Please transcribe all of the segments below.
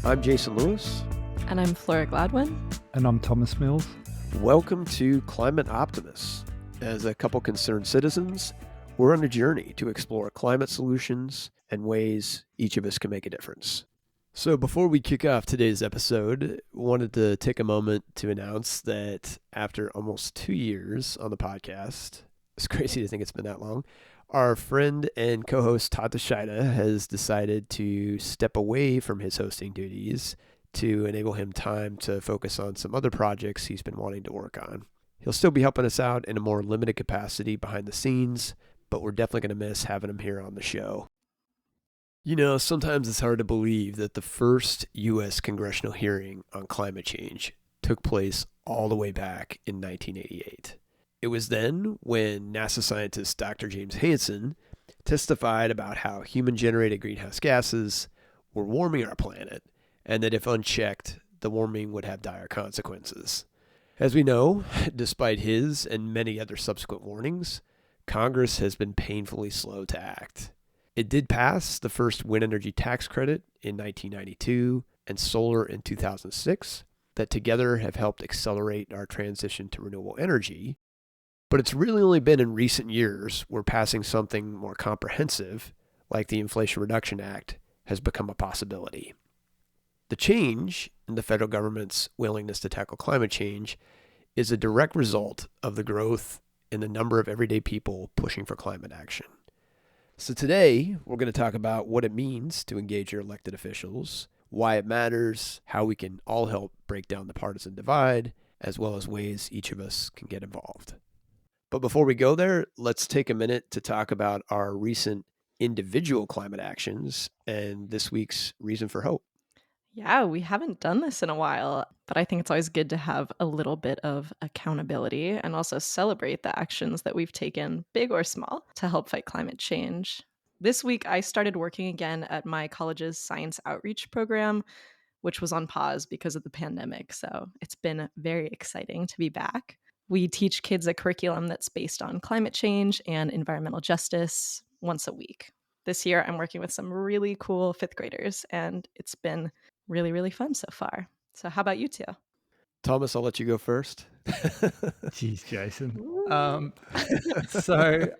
I'm Jason Lewis. And I'm Flora Gladwin. And I'm Thomas Mills. Welcome to Climate Optimists. As a couple concerned citizens, we're on a journey to explore climate solutions and ways each of us can make a difference. So before we kick off today's episode, wanted to take a moment to announce that after almost 2 years on the podcast, it's crazy to think it's been that long, our friend and co-host Todd Tashida has decided to step away from his hosting duties to enable him time to focus on some other projects he's been wanting to work on. He'll still be helping us out in a more limited capacity behind the scenes, but we're definitely going to miss having him here on the show. You know, sometimes it's hard to believe that the first U.S. congressional hearing on climate change took place all the way back in 1988. It was then when NASA scientist Dr. James Hansen testified about how human-generated greenhouse gases were warming our planet, and that if unchecked, the warming would have dire consequences. As we know, despite his and many other subsequent warnings, Congress has been painfully slow to act. It did pass the first wind energy tax credit in 1992 and solar in 2006 that together have helped accelerate our transition to renewable energy. But it's really only been in recent years where passing something more comprehensive, like the Inflation Reduction Act, has become a possibility. The change in the federal government's willingness to tackle climate change is a direct result of the growth in the number of everyday people pushing for climate action. So today, we're going to talk about what it means to engage your elected officials, why it matters, how we can all help break down the partisan divide, as well as ways each of us can get involved. But before we go there, let's take a minute to talk about our recent individual climate actions and this week's reason for hope. Yeah, we haven't done this in a while, but I think it's always good to have a little bit of accountability and also celebrate the actions that we've taken, big or small, to help fight climate change. This week, I started working again at my college's science outreach program, which was on pause because of the pandemic. So it's been very exciting to be back. We teach kids a curriculum that's based on climate change and environmental justice once a week. This year, I'm working with some really cool fifth graders, and it's been really, really fun so far. So how about you two? Thomas, I'll let you go first. Jeez, Jason.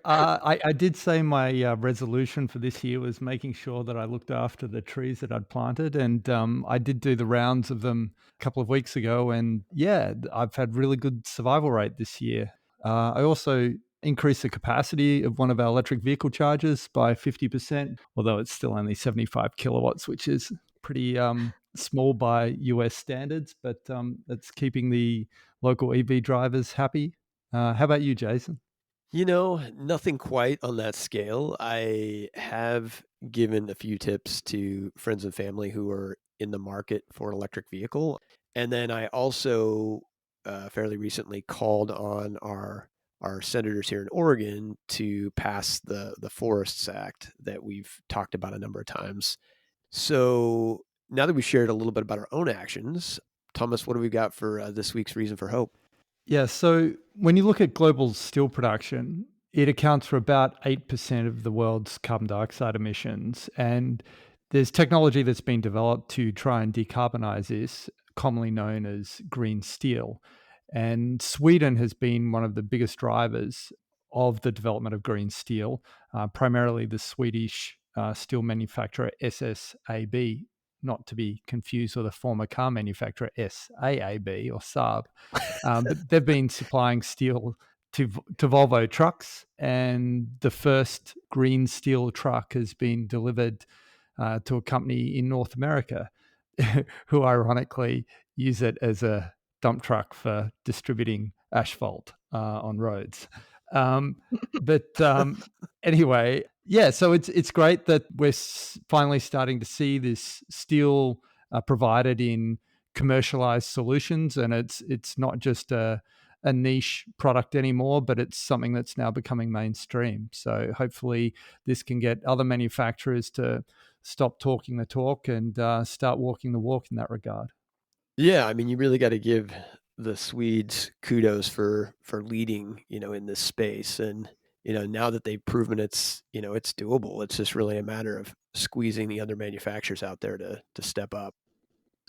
I did say my resolution for this year was making sure that I looked after the trees that I'd planted. And I did do the rounds of them a couple of weeks ago. And yeah, I've had really good survival rate this year. I also increased the capacity of one of our electric vehicle chargers by 50%, although it's still only 75 kilowatts, which is pretty small by US standards, but it's keeping the local EV drivers happy. How about you, Jason? You know, nothing quite on that scale. I have given a few tips to friends and family who are in the market for an electric vehicle. And then I also fairly recently called on our senators here in Oregon to pass the Forests Act that we've talked about a number of times. So now that we've shared a little bit about our own actions, Thomas, what do we got for this week's reason for hope? Yeah, so when you look at global steel production, it accounts for about 8% of the world's carbon dioxide emissions. And there's technology that's been developed to try and decarbonize this, commonly known as green steel. And Sweden has been one of the biggest drivers of the development of green steel, primarily the Swedish steel manufacturer SSAB, not to be confused with the former car manufacturer SAAB or Saab. But they've been supplying steel to Volvo trucks, and the first green steel truck has been delivered to a company in North America who ironically use it as a dump truck for distributing asphalt on roads. Anyway, yeah, so it's great that we're finally starting to see this steel provided in commercialized solutions, and it's not just a niche product anymore, but it's something that's now becoming mainstream. So hopefully this can get other manufacturers to stop talking the talk and start walking the walk in that regard. Yeah, I mean, you really got to give the Swedes kudos for leading, in this space. And, now that they've proven it's doable, it's just really a matter of squeezing the other manufacturers out there to step up.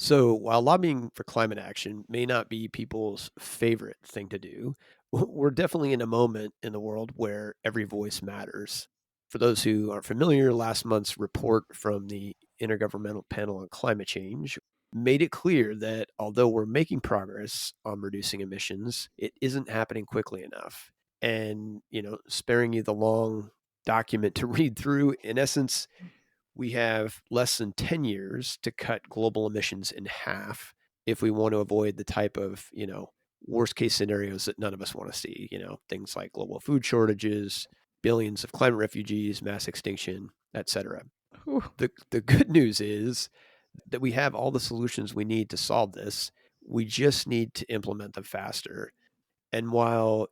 So, while lobbying for climate action may not be people's favorite thing to do, we're definitely in a moment in the world where every voice matters. For those who aren't familiar, last month's report from the Intergovernmental Panel on Climate Change made it clear that although we're making progress on reducing emissions, it isn't happening quickly enough. And, sparing you the long document to read through, in essence, we have less than 10 years to cut global emissions in half if we want to avoid the type of, worst case scenarios that none of us want to see, things like global food shortages, billions of climate refugees, mass extinction, etc. The good news is that we have all the solutions we need to solve this. We just need to implement them faster. And while,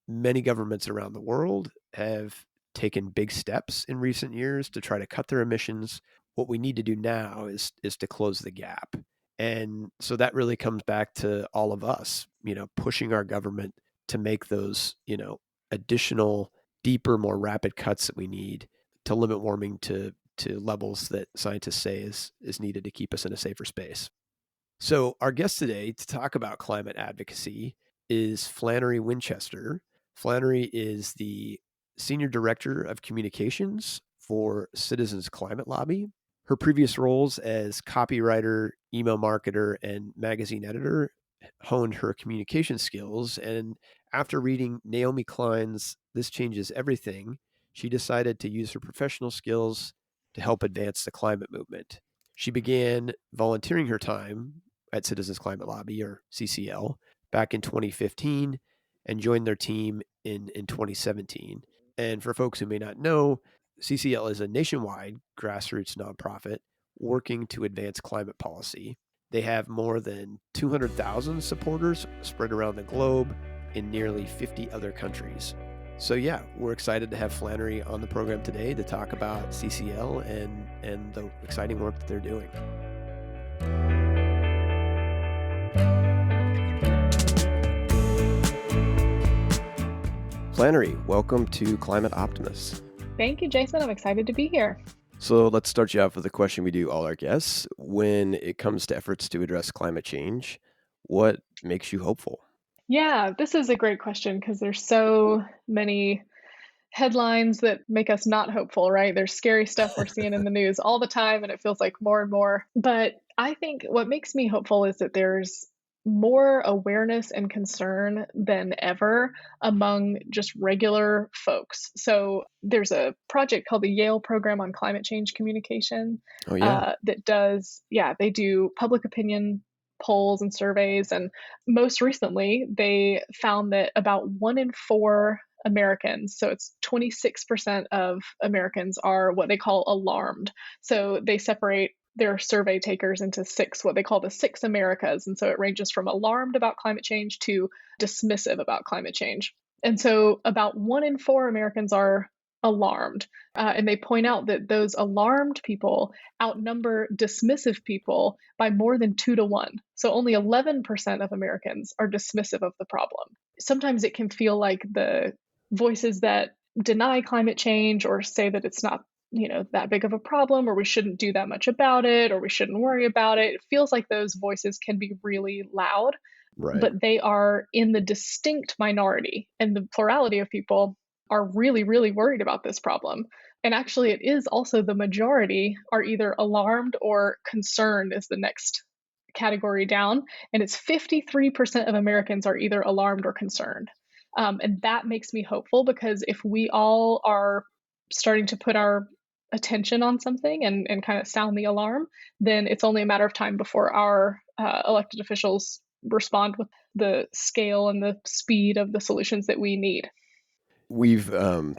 many governments around the world have taken big steps in recent years to try to cut their emissions, what we need to do now is to close the gap. And so that really comes back to all of us, pushing our government to make those, additional, deeper, more rapid cuts that we need to limit warming to levels that scientists say is needed to keep us in a safer space. So, our guest today to talk about climate advocacy is Flannery Winchester. Flannery is the Senior Director of Communications for Citizens Climate Lobby. Her previous roles as copywriter, email marketer, and magazine editor honed her communication skills. And after reading Naomi Klein's This Changes Everything, she decided to use her professional skills to help advance the climate movement. She began volunteering her time at Citizens Climate Lobby, or CCL, back in 2015 and joined their team in 2017. And for folks who may not know, CCL is a nationwide grassroots nonprofit working to advance climate policy. They have more than 200,000 supporters spread around the globe in nearly 50 other countries. So yeah, we're excited to have Flannery on the program today to talk about CCL and the exciting work that they're doing. Flannery, welcome to Climate Optimists. Thank you, Jason. I'm excited to be here. So let's start you off with a question we do all our guests. When it comes to efforts to address climate change, what makes you hopeful? Yeah, this is a great question because there's so many headlines that make us not hopeful, right? There's scary stuff we're seeing in the news all the time, and it feels like more and more. But I think what makes me hopeful is that there's more awareness and concern than ever among just regular folks. So there's a project called the Yale Program on Climate Change Communication Oh, yeah. that does, they do public opinion polls and surveys. And most recently, they found that about 1 in 4 Americans, so it's 26% of Americans, are what they call alarmed. So they separate their survey takers into what they call the 6 Americas. And so it ranges from alarmed about climate change to dismissive about climate change. And so about 1 in 4 Americans are alarmed. And they point out that those alarmed people outnumber dismissive people by more than 2 to 1. So only 11% of Americans are dismissive of the problem. Sometimes it can feel like the voices that deny climate change or say that it's not that big of a problem, or we shouldn't do that much about it, or we shouldn't worry about it. It feels like those voices can be really loud, Right. but they are in the distinct minority, and the plurality of people are really, really worried about this problem. And actually, it is also the majority are either alarmed or concerned is the next category down. And it's 53% of Americans are either alarmed or concerned. And that makes me hopeful, because if we all are starting to put our attention on something and kind of sound the alarm, then it's only a matter of time before our elected officials respond with the scale and the speed of the solutions that we need. We've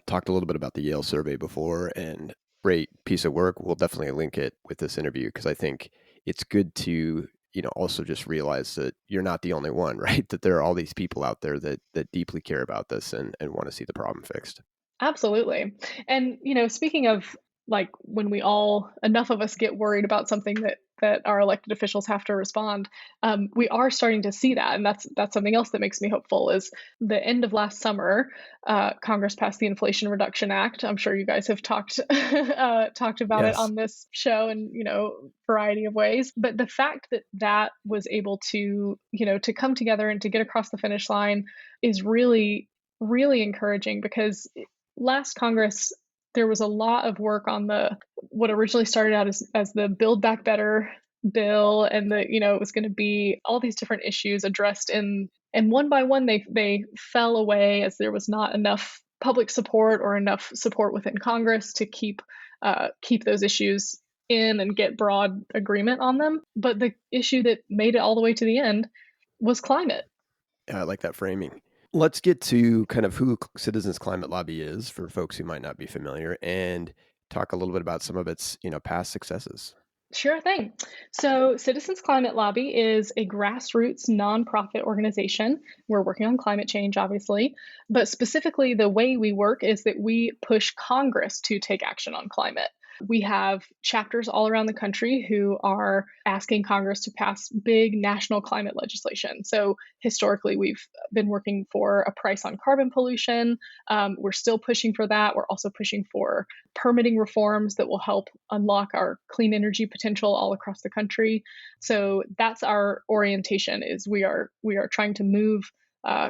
talked a little bit about the Yale survey before, and great piece of work. We'll definitely link it with this interview because I think it's good to also just realize that you're not the only one, right? That there are all these people out there that deeply care about this and want to see the problem fixed. Absolutely. And speaking of, like, when enough of us get worried about something that that our elected officials have to respond. We are starting to see that, and that's something else that makes me hopeful. Is the end of last summer, Congress passed the Inflation Reduction Act. I'm sure you guys have talked talked about it Yes. on this show in variety of ways. But the fact that that was able to to come together and to get across the finish line is really really encouraging, because last Congress there was a lot of work on the what originally started out as the Build Back Better bill, and it was going to be all these different issues addressed and one by one they fell away as there was not enough public support or enough support within Congress to keep those issues in and get broad agreement on them. But the issue that made it all the way to the end was climate. I like that framing. Let's get to kind of who Citizens Climate Lobby is for folks who might not be familiar, and talk a little bit about some of its, past successes. Sure thing. So, Citizens Climate Lobby is a grassroots nonprofit organization. We're working on climate change, obviously, but specifically, the way we work is that we push Congress to take action on climate. We have chapters all around the country who are asking Congress to pass big national climate legislation. So, historically, we've been working for a price on carbon pollution. We're still pushing for that. We're also pushing for permitting reforms that will help unlock our clean energy potential all across the country. So that's our orientation, is we are trying to move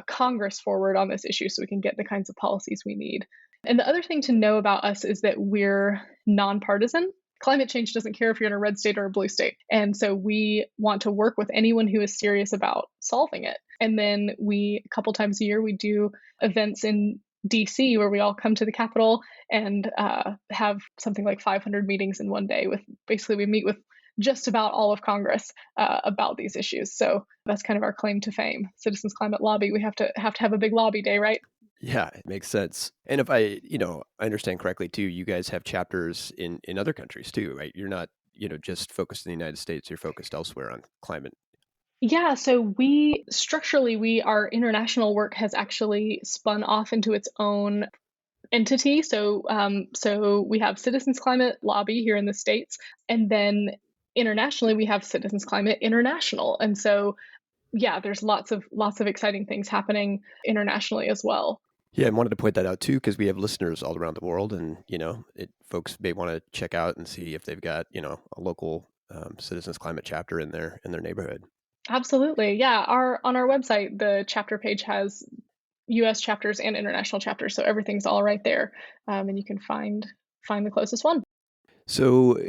Congress forward on this issue so we can get the kinds of policies we need. And the other thing to know about us is that we're nonpartisan. Climate change doesn't care if you're in a red state or a blue state. And so we want to work with anyone who is serious about solving it. And then a couple times a year, we do events in DC where we all come to the Capitol and have something like 500 meetings in one day. We meet with just about all of Congress about these issues. So that's kind of our claim to fame. Citizens Climate Lobby. We have to have a big lobby day, right? Yeah, it makes sense. And if I understand correctly too, you guys have chapters in other countries too, right? You're not, just focused in the United States, you're focused elsewhere on climate. Yeah, so our international work has actually spun off into its own entity. So we have Citizens Climate Lobby here in the States, and then internationally we have Citizens Climate International. And so yeah, there's lots of exciting things happening internationally as well. Yeah, I wanted to point that out too, because we have listeners all around the world, and folks may want to check out and see if they've got a local Citizens Climate chapter in their neighborhood. Absolutely, yeah. On our website, the chapter page has U.S. chapters and international chapters, so everything's all right there, and you can find the closest one. So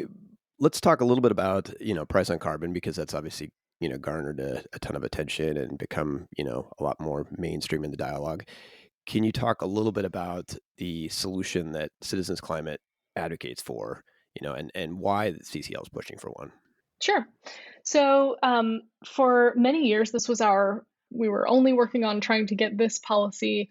let's talk a little bit about price on carbon, because that's obviously garnered a ton of attention and become a lot more mainstream in the dialogue. Can you talk a little bit about the solution that Citizens Climate advocates for, and why the CCL is pushing for one? Sure. So for many years, we were only working on trying to get this policy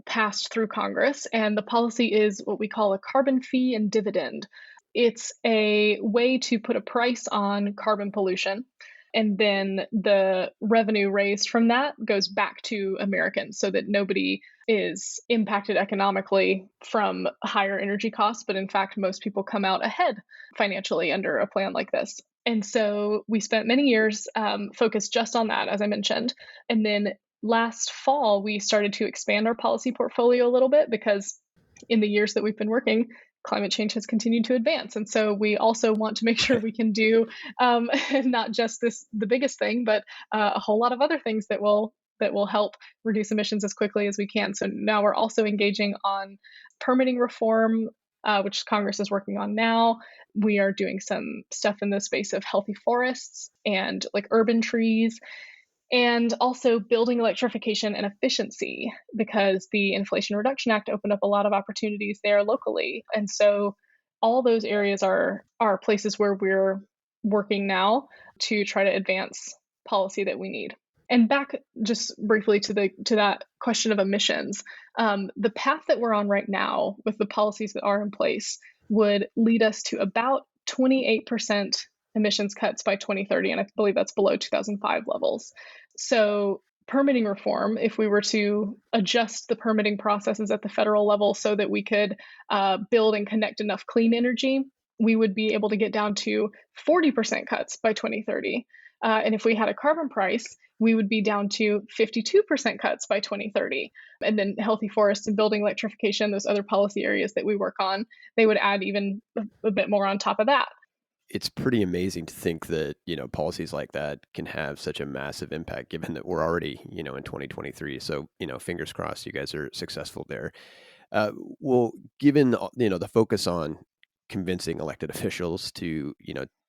passed through Congress, and the policy is what we call a carbon fee and dividend. It's a way to put a price on carbon pollution, and then the revenue raised from that goes back to Americans so that nobody is impacted economically from higher energy costs, but in fact, most people come out ahead financially under a plan like this. And so we spent many years focused just on that, as I mentioned. And then last fall, we started to expand our policy portfolio a little bit, because in the years that we've been working, climate change has continued to advance. And so we also want to make sure we can do not just the biggest thing, but a whole lot of other things that will help reduce emissions as quickly as we can. So now we're also engaging on permitting reform, which Congress is working on now. We are doing some stuff in the space of healthy forests and like urban trees, and also building electrification and efficiency, because the Inflation Reduction Act opened up a lot of opportunities there locally. And so all those areas are places where we're working now to try to advance policy that we need. And back just briefly to that question of emissions, the path that we're on right now with the policies that are in place would lead us to about 28% emissions cuts by 2030, and I believe that's below 2005 levels. So permitting reform, if we were to adjust the permitting processes at the federal level so that we could build and connect enough clean energy we would be able to get down to 40% cuts by 2030. And if we had a carbon price, we would be down to 52% cuts by 2030. And then healthy forests and building electrification, those other policy areas that we work on, they would add even a bit more on top of that. It's pretty amazing to think that, policies like that can have such a massive impact, given that we're already, in 2023. So, fingers crossed you guys are successful there. Well, given, the focus on convincing elected officials to,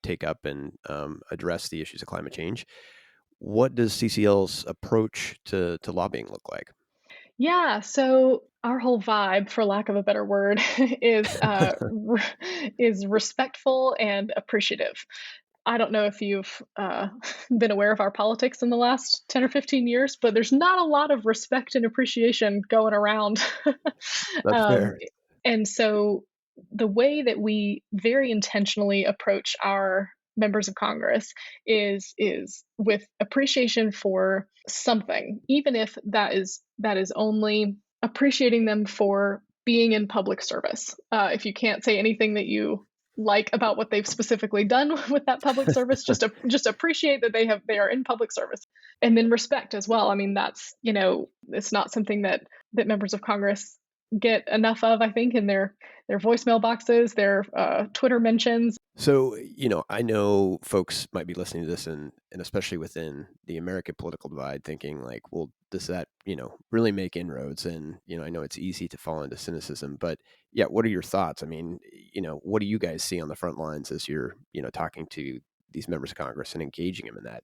take up and address the issues of climate change, what does CCL's approach to lobbying look like? Yeah, so our whole vibe, for lack of a better word, is respectful and appreciative. I don't know if you've been aware of our politics in the last 10 or 15 years, but there's not a lot of respect and appreciation going around. That's um, fair. and so the way that we very intentionally approach our members of Congress is with appreciation for something, even if that is only appreciating them for being in public service. If you can't say anything that you like about what they've specifically done with that public service, just appreciate that they are in public service, and then respect as well. I mean, that's it's not something that members of Congress get enough of, I think, in their voicemail boxes, their Twitter mentions. So, I know folks might be listening to this and especially within the American political divide thinking like, well, does that, really make inroads? And, I know it's easy to fall into cynicism, but yeah, what are your thoughts? I mean, what do you guys see on the front lines as you're, talking to these members of Congress and engaging them in that,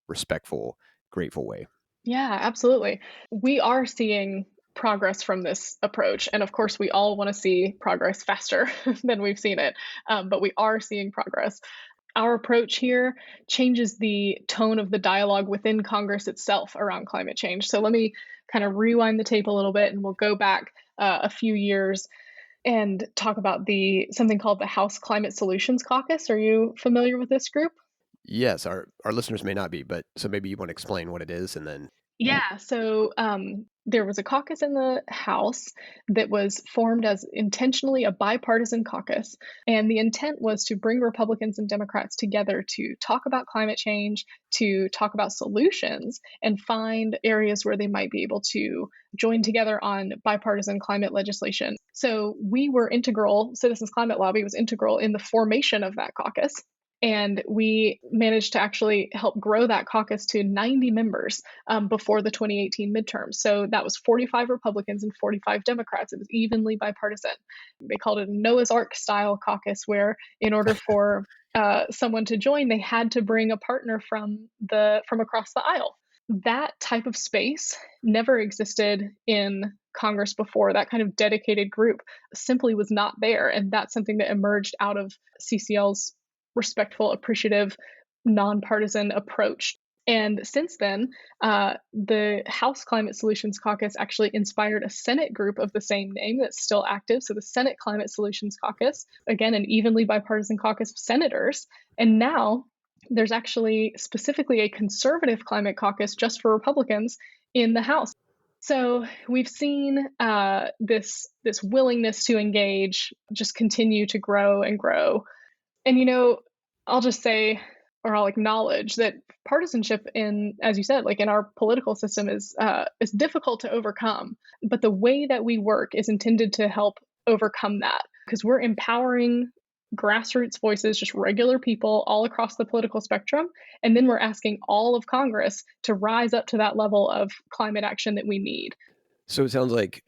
respectful, grateful way? Yeah, absolutely. We are seeing progress from this approach. And of course, we all want to see progress faster than we've seen it, but we are seeing progress. Our approach here changes the tone of the dialogue within Congress itself around climate change. So let me kind of rewind the tape a little bit, and we'll go back a few years and talk about something called the House Climate Solutions Caucus. Are you familiar with this group? Yes, our listeners may not be, but so maybe you want to explain what it is and then. Yeah, so there was a caucus in the House that was formed as intentionally a bipartisan caucus. And the intent was to bring Republicans and Democrats together to talk about climate change, to talk about solutions, and find areas where they might be able to join together on bipartisan climate legislation. So we were integral, Citizens Climate Lobby was integral in the formation of that caucus. And we managed to actually help grow that caucus to 90 members before the 2018 midterms. So that was 45 Republicans and 45 Democrats. It was evenly bipartisan. They called it a Noah's Ark style caucus, where in order for someone to join, they had to bring a partner from across the aisle. That type of space never existed in Congress before. That kind of dedicated group simply was not there. And that's something that emerged out of CCL's respectful, appreciative, nonpartisan approach. And since then, the House Climate Solutions Caucus actually inspired a Senate group of the same name that's still active. So the Senate Climate Solutions Caucus, again, an evenly bipartisan caucus of senators. And now there's actually specifically a conservative climate caucus just for Republicans in the House. So we've seen this willingness to engage just continue to grow and grow. And, I'll just say, or I'll acknowledge that partisanship as you said, like in our political system is difficult to overcome. But the way that we work is intended to help overcome that, because we're empowering grassroots voices, just regular people all across the political spectrum. And then we're asking all of Congress to rise up to that level of climate action that we need. So it sounds like,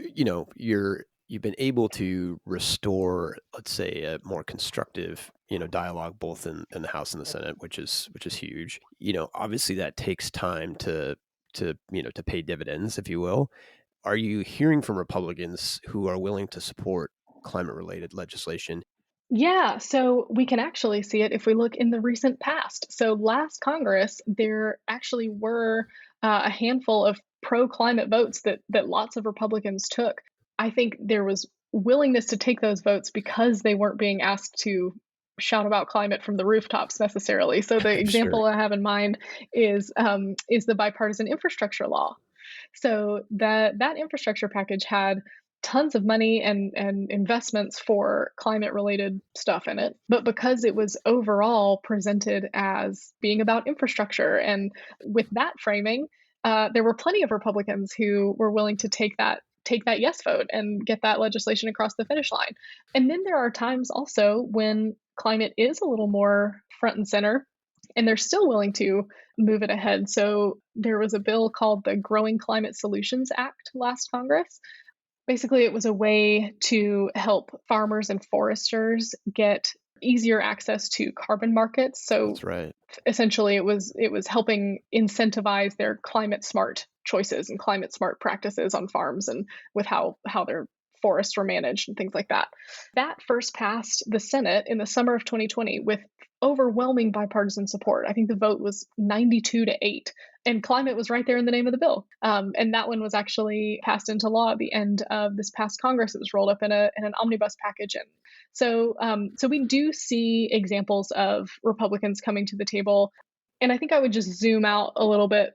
you've been able to restore, let's say, a more constructive, dialogue both in the House and the Senate, which is huge. Obviously that takes time to pay dividends, if you will. Are you hearing from Republicans who are willing to support climate related legislation? Yeah, so we can actually see it if we look in the recent past. So last Congress, there actually were a handful of pro-climate votes that lots of Republicans took. I think there was willingness to take those votes because they weren't being asked to shout about climate from the rooftops necessarily. So the example Sure. I have in mind is the bipartisan infrastructure law. So that infrastructure package had tons of money and investments for climate related stuff in it. But because it was overall presented as being about infrastructure, and with that framing, there were plenty of Republicans who were willing to take that yes vote and get that legislation across the finish line. And then there are times also when climate is a little more front and center, and they're still willing to move it ahead. So there was a bill called the Growing Climate Solutions Act last Congress. Basically, it was a way to help farmers and foresters get easier access to carbon markets. So That's right. essentially it was helping incentivize their climate smart choices and climate smart practices on farms, and with how their forests were managed and things like that. That first passed the Senate in the summer of 2020 with overwhelming bipartisan support. I think the vote was 92-8, and climate was right there in the name of the bill. And that one was actually passed into law at the end of this past Congress. It was rolled up in an omnibus package. And so we do see examples of Republicans coming to the table. And I think I would just zoom out a little bit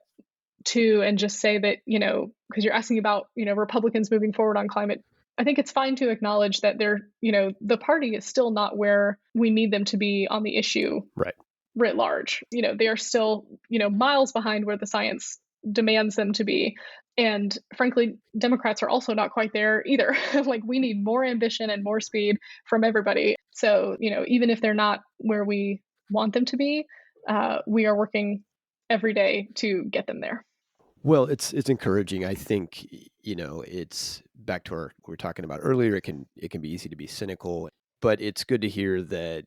too and just say that, because you're asking about, Republicans moving forward on climate, I think it's fine to acknowledge that the party is still not where we need them to be on the issue Right. writ large. They are still, miles behind where the science demands them to be. And frankly, Democrats are also not quite there either. Like, we need more ambition and more speed from everybody. So, even if they're not where we want them to be, we are working every day to get them there. Well, it's encouraging. I think, it's back to what we were talking about earlier. It can be easy to be cynical, but it's good to hear that,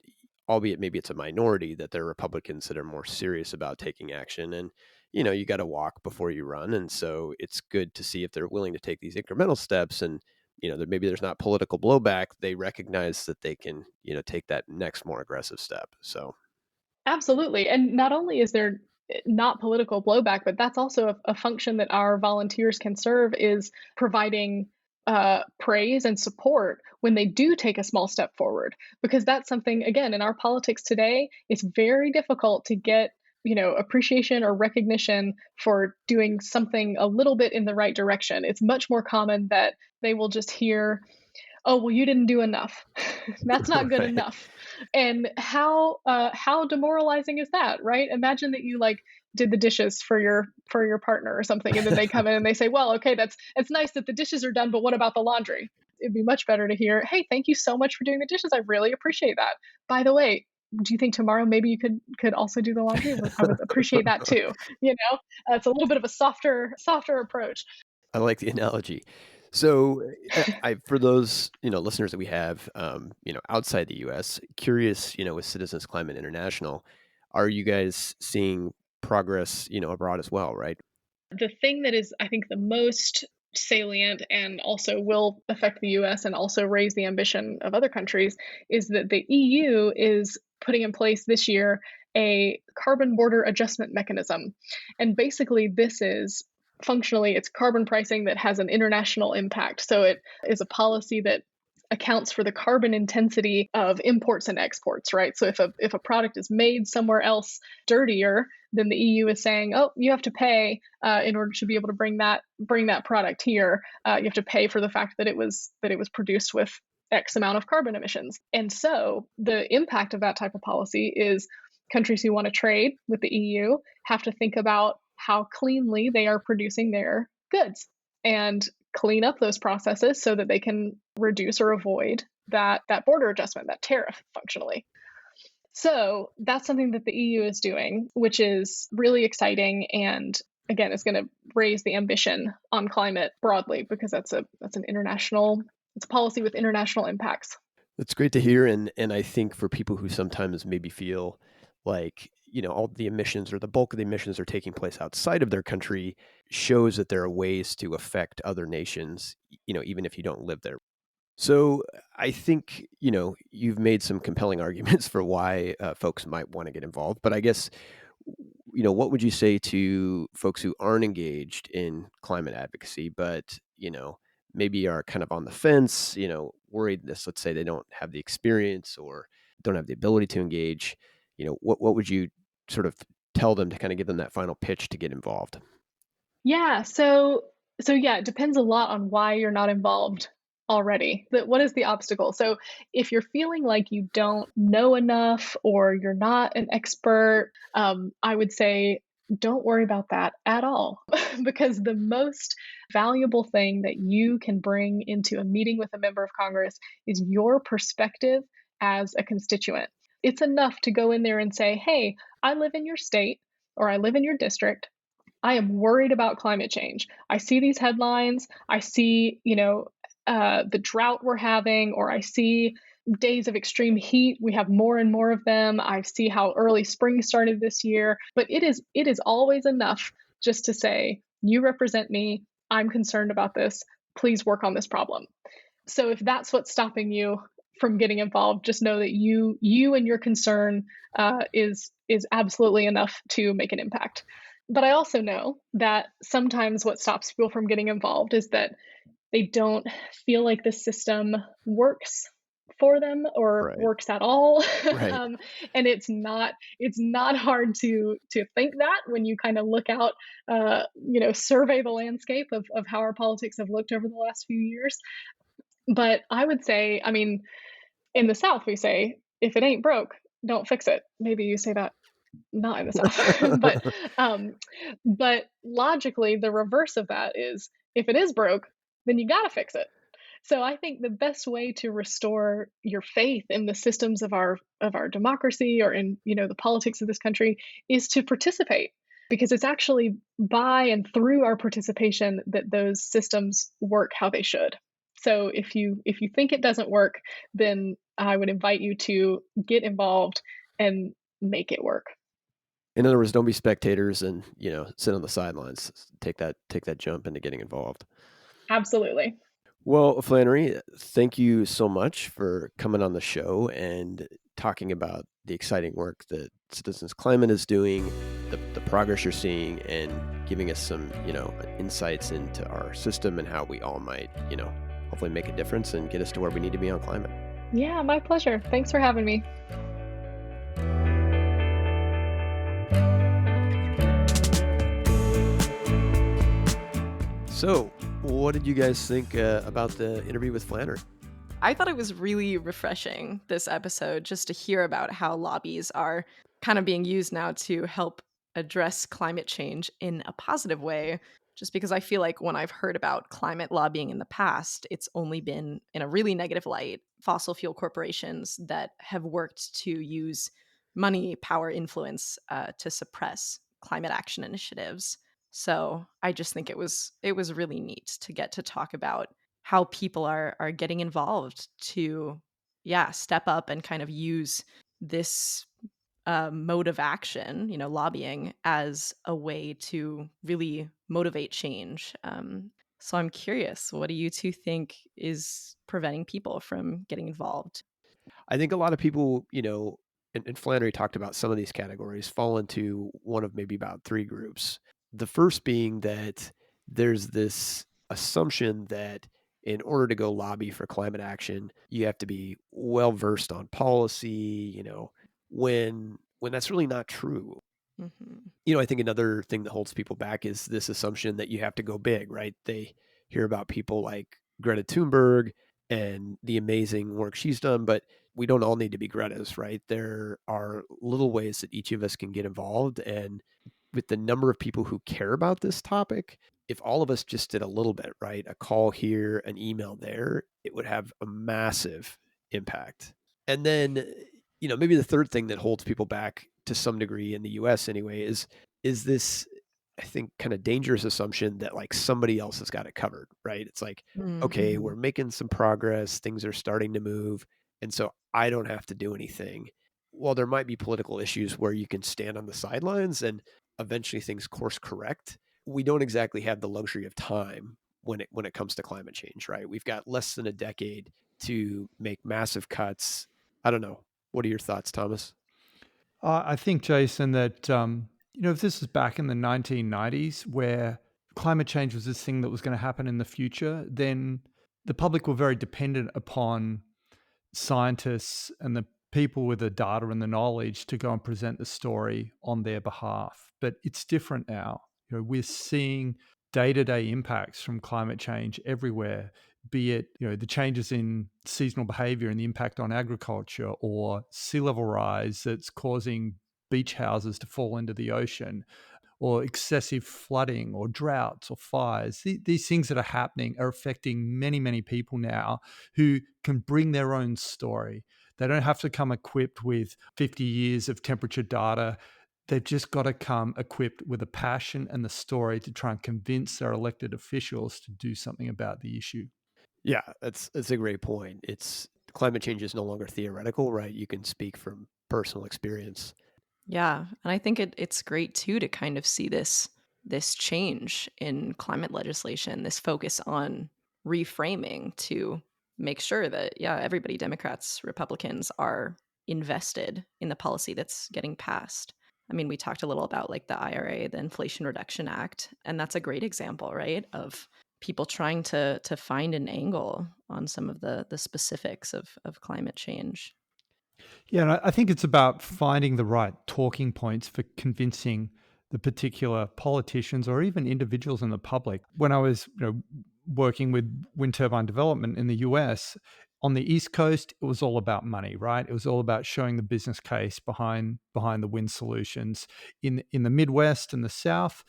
albeit maybe it's a minority, that there are Republicans that are more serious about taking action. And, you got to walk before you run. And so it's good to see if they're willing to take these incremental steps, and, that maybe there's not political blowback. They recognize that they can, take that next more aggressive step. So. Absolutely. And not only is there not political blowback, but that's also a function that our volunteers can serve, is providing praise and support when they do take a small step forward. Because that's something, again, in our politics today, it's very difficult to get appreciation or recognition for doing something a little bit in the right direction. It's much more common that they will just hear, "Oh, well, you didn't do enough." That's not good Right. enough. And how demoralizing is that, right? Imagine that you did the dishes for your partner or something, and then they come in and they say, "Well, okay, it's nice that the dishes are done, but what about the laundry?" It'd be much better to hear, "Hey, thank you so much for doing the dishes. I really appreciate that. By the way, do you think tomorrow maybe you could also do the laundry? I would appreciate that too." It's a little bit of a softer approach. I like the analogy. So, for those listeners that we have, outside the U.S., curious, with Citizens Climate International, are you guys seeing progress, abroad as well, right? The thing that is, I think, the most salient and also will affect the US and also raise the ambition of other countries is that the EU is putting in place this year a carbon border adjustment mechanism. And basically, this is functionally, it's carbon pricing that has an international impact. So it is a policy that accounts for the carbon intensity of imports and exports, right? So if a product is made somewhere else dirtier, then the EU is saying, "Oh, you have to pay in order to be able to bring that product here. You have to pay for the fact that it was produced with X amount of carbon emissions." And so the impact of that type of policy is countries who want to trade with the EU have to think about how cleanly they are producing their goods and clean up those processes so that they can reduce or avoid that border adjustment, that tariff, functionally. So that's something that the EU is doing, which is really exciting, and again, is going to raise the ambition on climate broadly, because that's an international, it's a policy with international impacts. That's great to hear, and I think for people who sometimes maybe feel like all the emissions or the bulk of the emissions are taking place outside of their country, shows that there are ways to affect other nations, even if you don't live there. So I think, you've made some compelling arguments for why folks might want to get involved. But I guess, what would you say to folks who aren't engaged in climate advocacy, but, maybe are kind of on the fence, worried this, let's say they don't have the experience or don't have the ability to engage, what would you sort of tell them to kind of give them that final pitch to get involved? Yeah. So yeah, it depends a lot on why you're not involved already. What is the obstacle? So if you're feeling like you don't know enough or you're not an expert, I would say don't worry about that at all. Because the most valuable thing that you can bring into a meeting with a member of Congress is your perspective as a constituent. It's enough to go in there and say, hey, I live in your state or I live in your district. I am worried about climate change. I see these headlines. I see, the drought we're having, or I see days of extreme heat. We have more and more of them. I see how early spring started this year. But it is always enough just to say, you represent me. I'm concerned about this. Please work on this problem. So if that's what's stopping you from getting involved, just know that you and your concern is absolutely enough to make an impact. But I also know that sometimes what stops people from getting involved is that they don't feel like the system works for them or Right. works at all. Right. And it's not hard to think that when you kind of look out, survey the landscape of how our politics have looked over the last few years. But I would say, I mean, in the South, we say, if it ain't broke, don't fix it. Maybe you say that not in the South, but logically, the reverse of that is if it is broke, then you got to fix it. So I think the best way to restore your faith in the systems of our democracy or in the politics of this country is to participate, because it's actually by and through our participation that those systems work how they should. So if you think it doesn't work, then I would invite you to get involved and make it work. In other words, don't be spectators and, sit on the sidelines. Take that jump into getting involved. Absolutely. Well, Flannery, thank you so much for coming on the show and talking about the exciting work that Citizens Climate is doing, the progress you're seeing, and giving us some, insights into our system and how we all might, hopefully make a difference and get us to where we need to be on climate. Yeah, my pleasure. Thanks for having me. So, what did you guys think about the interview with Flannery? I thought it was really refreshing this episode just to hear about how lobbies are kind of being used now to help address climate change in a positive way. Just because I feel like when I've heard about climate lobbying in the past, it's only been in a really negative light. Fossil fuel corporations that have worked to use money, power, influence to suppress climate action initiatives. So I just think it was really neat to get to talk about how people are getting involved to step up and kind of use this mode of action, lobbying, as a way to really motivate change. So I'm curious, what do you two think is preventing people from getting involved? I think a lot of people, and Flannery talked about some of these categories, fall into one of maybe about three groups. The first being that there's this assumption that in order to go lobby for climate action, you have to be well versed on policy, when that's really not true. Mm-hmm. I think another thing that holds people back is this assumption that you have to go big, right? They hear about people like Greta Thunberg and the amazing work she's done, but we don't all need to be Greta's, right? There are little ways that each of us can get involved. And with the number of people who care about this topic, if all of us just did a little bit, right? A call here, an email there, it would have a massive impact. And then, maybe the third thing that holds people back to some degree in the US anyway is this, I think, kind of dangerous assumption that like somebody else has got it covered, right? It's like, okay, Mm-hmm. we're making some progress, things are starting to move, and so I don't have to do anything. Well, there might be political issues where you can stand on the sidelines and eventually things course correct. We don't exactly have the luxury of time when it comes to climate change, right? We've got less than a decade to make massive cuts. I don't know. What are your thoughts, Thomas? I think, Jason, that if this is back in the 1990s where climate change was this thing that was going to happen in the future, then the public were very dependent upon scientists and the people with the data and the knowledge to go and present the story on their behalf. But it's different now. We're seeing day-to-day impacts from climate change everywhere, be it the changes in seasonal behavior and the impact on agriculture, or sea level rise that's causing beach houses to fall into the ocean, or excessive flooding or droughts or fires. These things that are happening are affecting many, many people now who can bring their own story. They don't have to come equipped with 50 years of temperature data. They've just got to come equipped with a passion and the story to try and convince their elected officials to do something about the issue. Yeah, that's a great point. It's climate change is no longer theoretical, right? You can speak from personal experience. Yeah, and I think it's great too to kind of see this change in climate legislation, this focus on reframing to make sure that everybody, Democrats, Republicans, are invested in the policy that's getting passed. I mean, we talked a little about like the IRA, the Inflation Reduction Act, and that's a great example, right, of people trying to find an angle on some of the specifics of climate change. Yeah, and I think it's about finding the right talking points for convincing the particular politicians or even individuals in the public. When I was working with wind turbine development in the US, on the East Coast, it was all about money, right? It was all about showing the business case behind the wind solutions. In the Midwest and the South,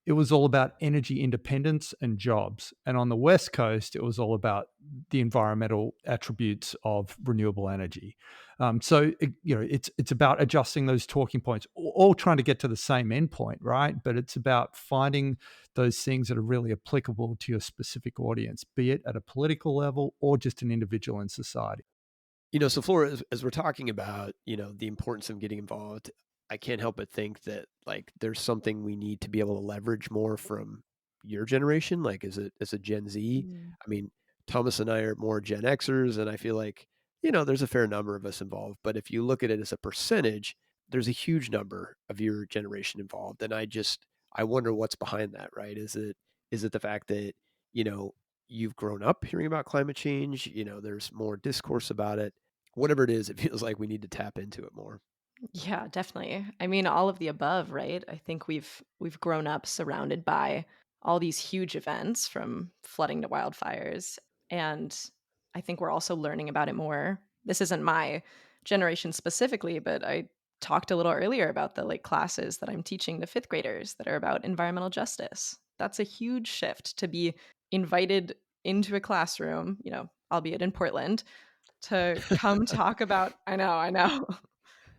it was all about energy independence and jobs. And on the West Coast, it was all about the environmental attributes of renewable energy. It's about adjusting those talking points, all trying to get to the same endpoint, right? But it's about finding those things that are really applicable to your specific audience, be it at a political level or just an individual in society. So Flora, as we're talking about, the importance of getting involved, I can't help but think that like there's something we need to be able to leverage more from your generation, like as a Gen Z. I mean, Thomas and I are more Gen Xers, and I feel like, there's a fair number of us involved. But if you look at it as a percentage, there's a huge number of your generation involved. And I wonder what's behind that, right? Is it the fact that, you've grown up hearing about climate change, there's more discourse about it. Whatever it is, it feels like we need to tap into it more. Yeah, definitely. I mean, all of the above, right? I think we've grown up surrounded by all these huge events from flooding to wildfires, and I think we're also learning about it more. This isn't my generation specifically, but I talked a little earlier about the like classes that I'm teaching to 5th graders that are about environmental justice. That's a huge shift to be invited into a classroom, albeit in Portland, to come talk about I know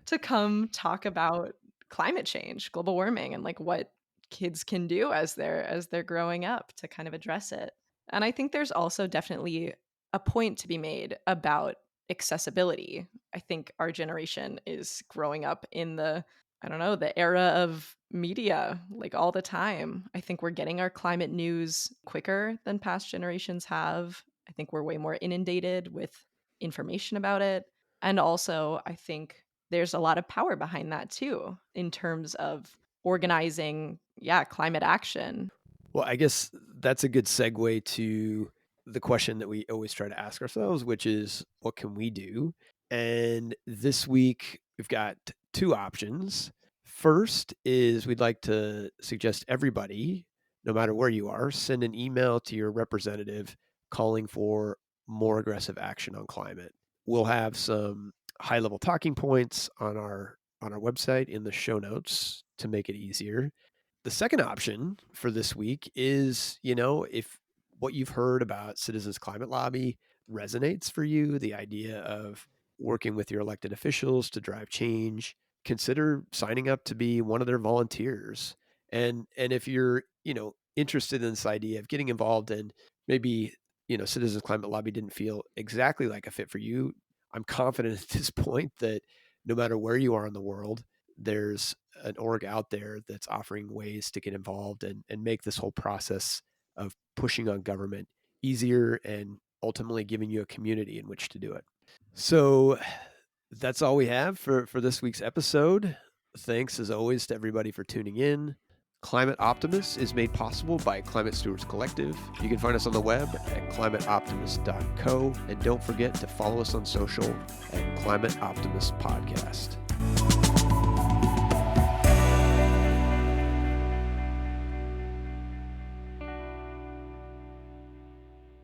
to come talk about climate change, global warming, and like what kids can do as they're growing up to kind of address it. And I think there's also definitely a point to be made about accessibility. I think our generation is growing up in the era of media like all the time. I think we're getting our climate news quicker than past generations have. I think we're way more inundated with information about it. And also, I think there's a lot of power behind that too, in terms of organizing, climate action. Well, I guess that's a good segue to the question that we always try to ask ourselves, which is what can we do? And this week we've got 2 options. First is we'd like to suggest everybody, no matter where you are, send an email to your representative calling for more aggressive action on climate. We'll have some high-level talking points on our website in the show notes to make it easier. The second option for this week is, if what you've heard about Citizens Climate Lobby resonates for you, the idea of working with your elected officials to drive change, consider signing up to be one of their volunteers. And if you're, interested in this idea of getting involved and maybe, Citizens Climate Lobby didn't feel exactly like a fit for you, I'm confident at this point that no matter where you are in the world, there's an org out there that's offering ways to get involved and make this whole process of pushing on government easier and ultimately giving you a community in which to do it. So that's all we have for this week's episode. Thanks as always to everybody for tuning in. Climate Optimist is made possible by Climate Stewards Collective. You can find us on the web at climateoptimist.co. And don't forget to follow us on social at Climate Optimist Podcast.